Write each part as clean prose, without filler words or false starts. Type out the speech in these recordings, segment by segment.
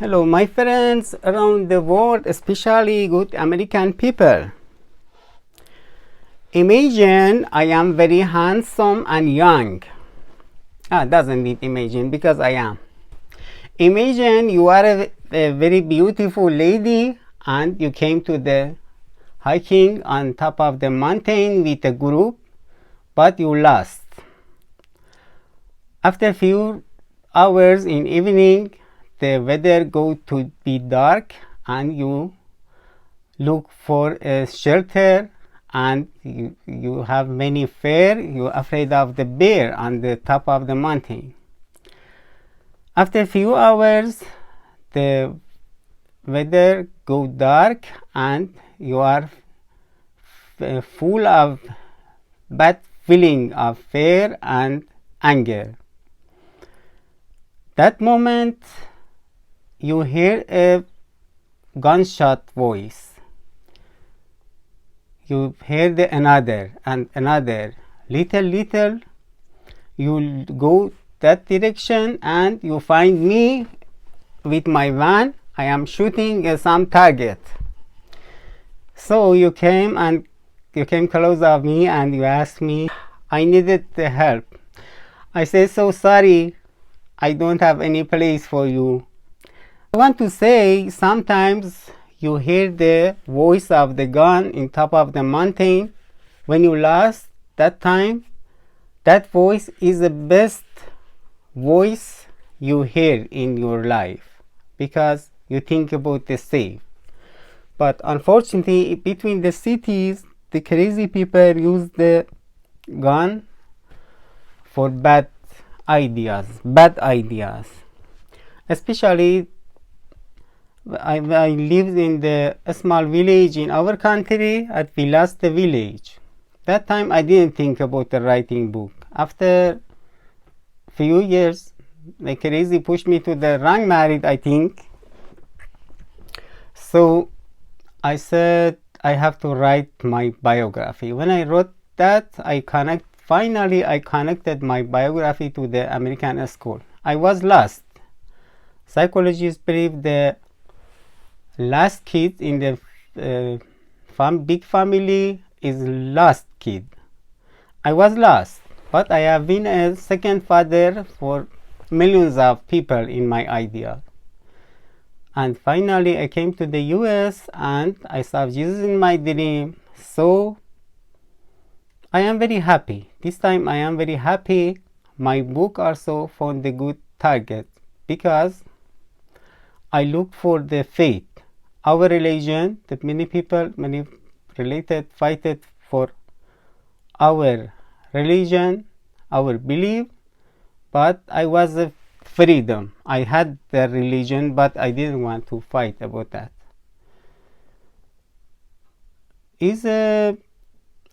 Hello, my friends around the world, especially good American people. Imagine I am very handsome and young. Doesn't need imagine because I am. Imagine you are a very beautiful lady and you came to the hiking on top of the mountain with a group, but you lost. After a few hours in evening, the weather go to be dark and you look for a shelter and you have many fear, you're afraid of the bear on the top of the mountain. After a few hours, the weather go dark and you are full of bad feeling of fear and anger. That moment, you hear a gunshot voice. You hear another and another. Little, you go that direction and you find me with my van. I am shooting some target. So you came close of me and you asked me, I needed the help. I said, so sorry, I don't have any place for you. I want to say sometimes you hear the voice of the gun in top of the mountain. When you lost that time, that voice is the best voice you hear in your life because you think about the safe. But unfortunately, between the cities, the crazy people use the gun for bad ideas. Especially I lived in a small village in our country and we lost the village. That time I didn't think about the writing book. After few years, the crazy pushed me to the wrong married, I think. So I said I have to write my biography. When I wrote that, finally I connected my biography to the American school. I was lost. Psychologists believe the last kid in the big family is lost kid. I was lost, but I have been a second father for millions of people in my idea. And finally I came to the US and I saw Jesus in my dream. So I am very happy. This time I am very happy. My book also found the good target because I look for the faith. Our religion, that many related fighted for our religion, our belief, but I was a freedom. I had the religion, but I didn't want to fight about that.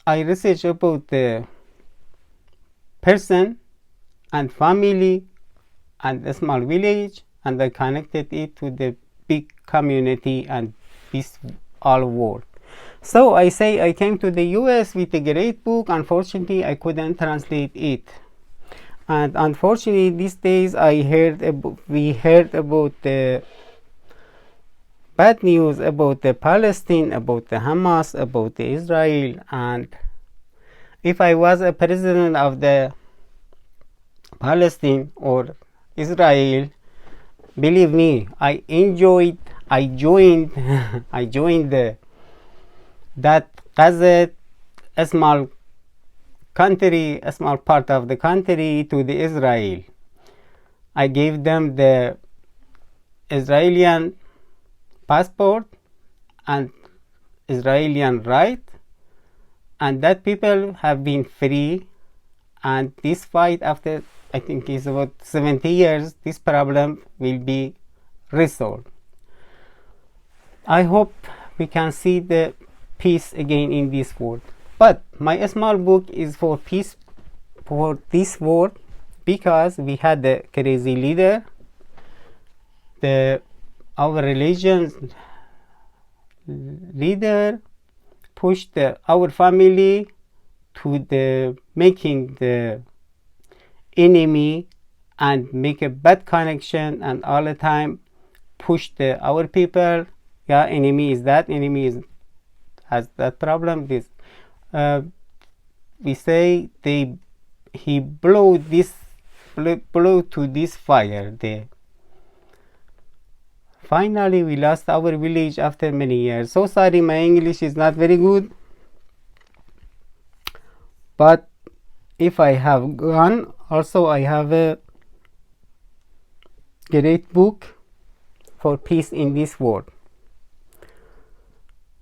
I research about the person and family and a small village, and I connected it to the big community and this all world. So I say I came to the US with a great book. Unfortunately, I couldn't translate it. And unfortunately, these days we heard about the bad news about the Palestine, about the Hamas, about the Israel. And if I was a president of the Palestine or Israel, believe me, I joined that Gaza, a small country, a small part of the country, to the Israel. I gave them the Israeli passport and Israeli right, and that people have been free. And this fight, after I think is about 70 years, this problem will be resolved. I hope we can see the peace again in this world. But my small book is for peace for this world because we had the crazy leader. Our religion leader pushed our family to the making the enemy and make a bad connection, and all the time push our people. Yeah, enemy is that, enemy has that problem. This we say he blow to this fire there. Finally, we lost our village after many years. So sorry, my English is not very good. But if I have gone, also I have a great book for peace in this world.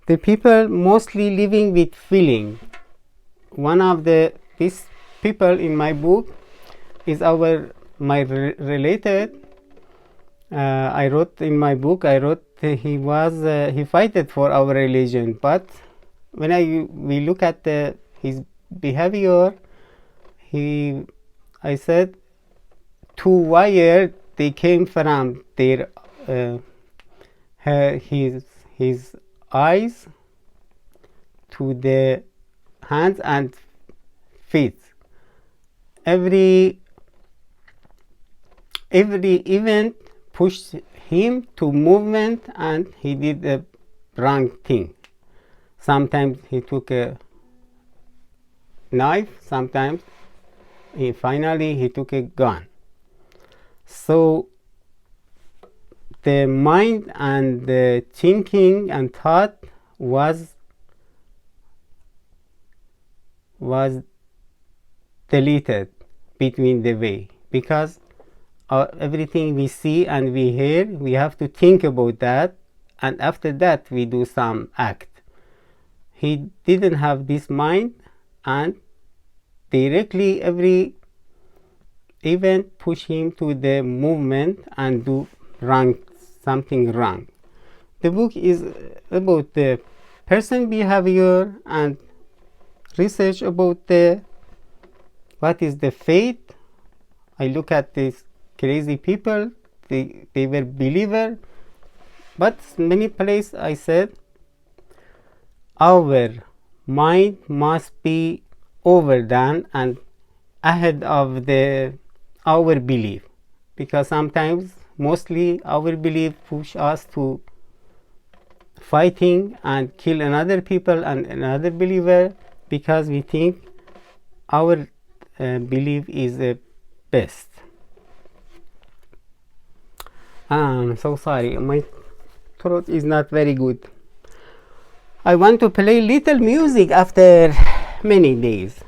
The people mostly living with feeling. One of these people in my book is my related. I wrote in my book. He fighted for our religion, but when we look at his behavior, I said to where they came from. His eyes to the hands and feet. Every event pushed him to movement, and he did the wrong thing. Sometimes he took a knife, sometimes finally he took a gun. So the mind and the thinking and thought was deleted between the way, because everything we see and we hear, we have to think about that, and after that we do some act. He didn't have this mind, and directly every event push him to the movement and do something wrong. The book is about the person behavior and research about what is the faith. I look at these crazy people, they were believer, but many places I said our mind must be overdone and ahead of our belief, because sometimes mostly our belief push us to fighting and kill another people and another believer, because we think our belief is the best. I'm so sorry, my throat is not very good. I want to play little music after many days.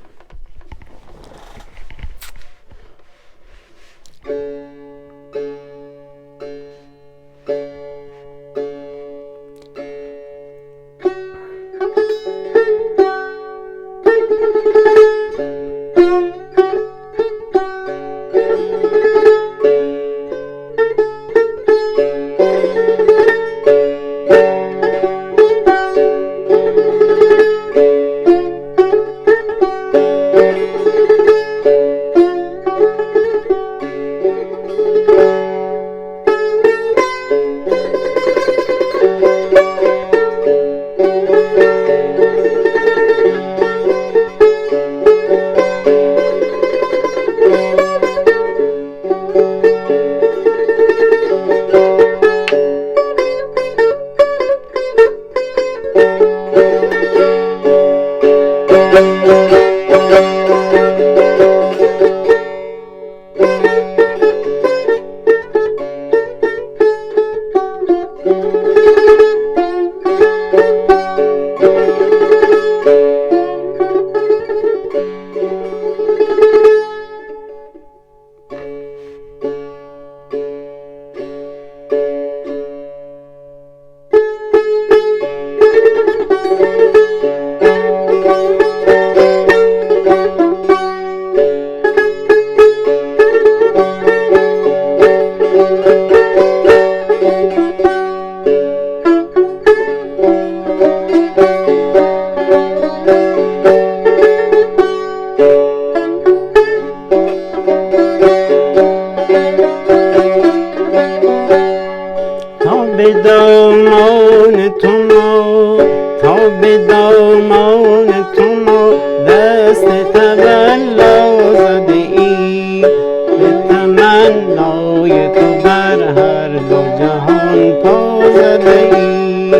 جهان تازه ای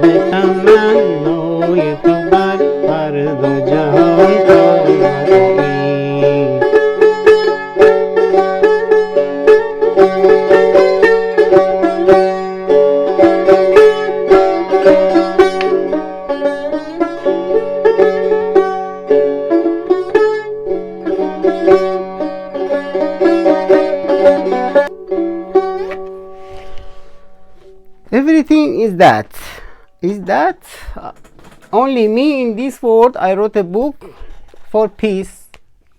بتمنای تو بر هر دو جهان تازه ای. Everything is that. Is that only me in this world? I wrote a book for peace.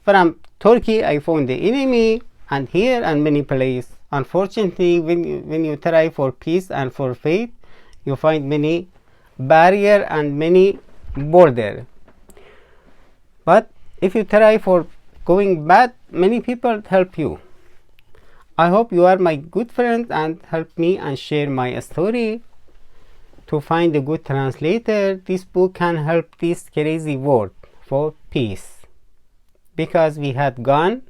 From Turkey, I found the enemy, and here and many places. Unfortunately, when you try for peace and for faith, you find many barrier and many border. But if you try for going bad, many people help you. I hope you are my good friend and help me and share my story to find a good translator. This book can help this crazy world for peace, because we had gun,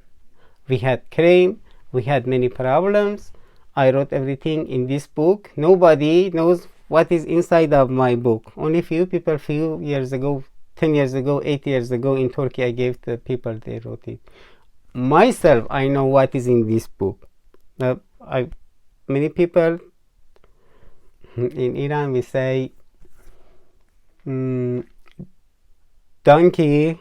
we had crime, we had many problems. I wrote everything in this book. Nobody knows what is inside of my book. Only few people, few years ago, 10 years ago, 8 years ago in Turkey, I gave the people, they wrote it. Myself, I know what is in this book. Many people in Iran, we say donkey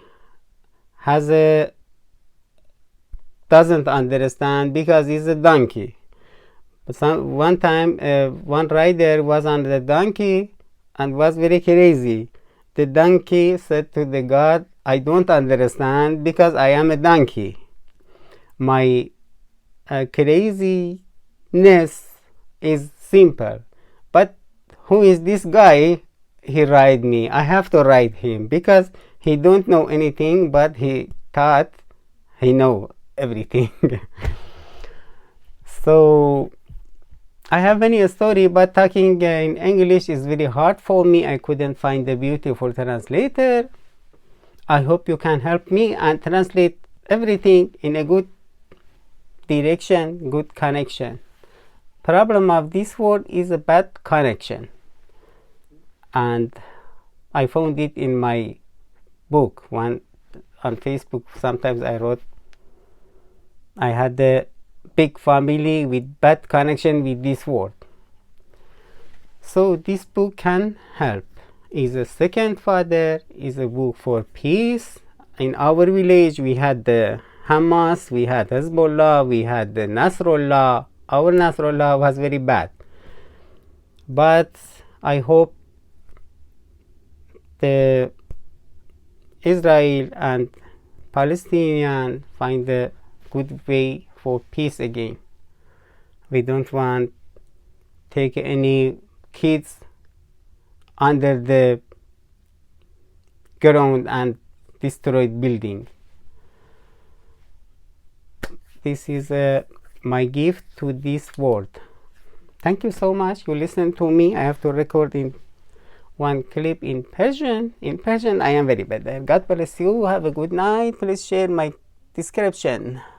doesn't understand because he's a donkey. But one time one rider was on the donkey and was very crazy. The donkey said to the God, I don't understand because I am a donkey. My craziness is simple, but who is this guy? He ride me. I have to ride him because he don't know anything, but he thought he know everything. So I have many story, but talking in English is very hard for me. I couldn't find a beautiful translator. I hope you can help me and translate everything in a good direction, good connection. Problem of this word is a bad connection, and I found it in my book. One on Facebook, sometimes I wrote I had a big family with bad connection with this word. So this book can help. Is a second father, is a book for peace. In our village we had the Hamas, we had Hezbollah, we had the Nasrallah. Our Nasrallah was very bad. But I hope the Israel and Palestinian find a good way for peace again. We don't want take any kids under the ground and destroyed building. This is my gift to this world. Thank you so much. You listen to me. I have to record in one clip in Persian. In Persian, I am very bad. God bless you. Have a good night. Please share my description.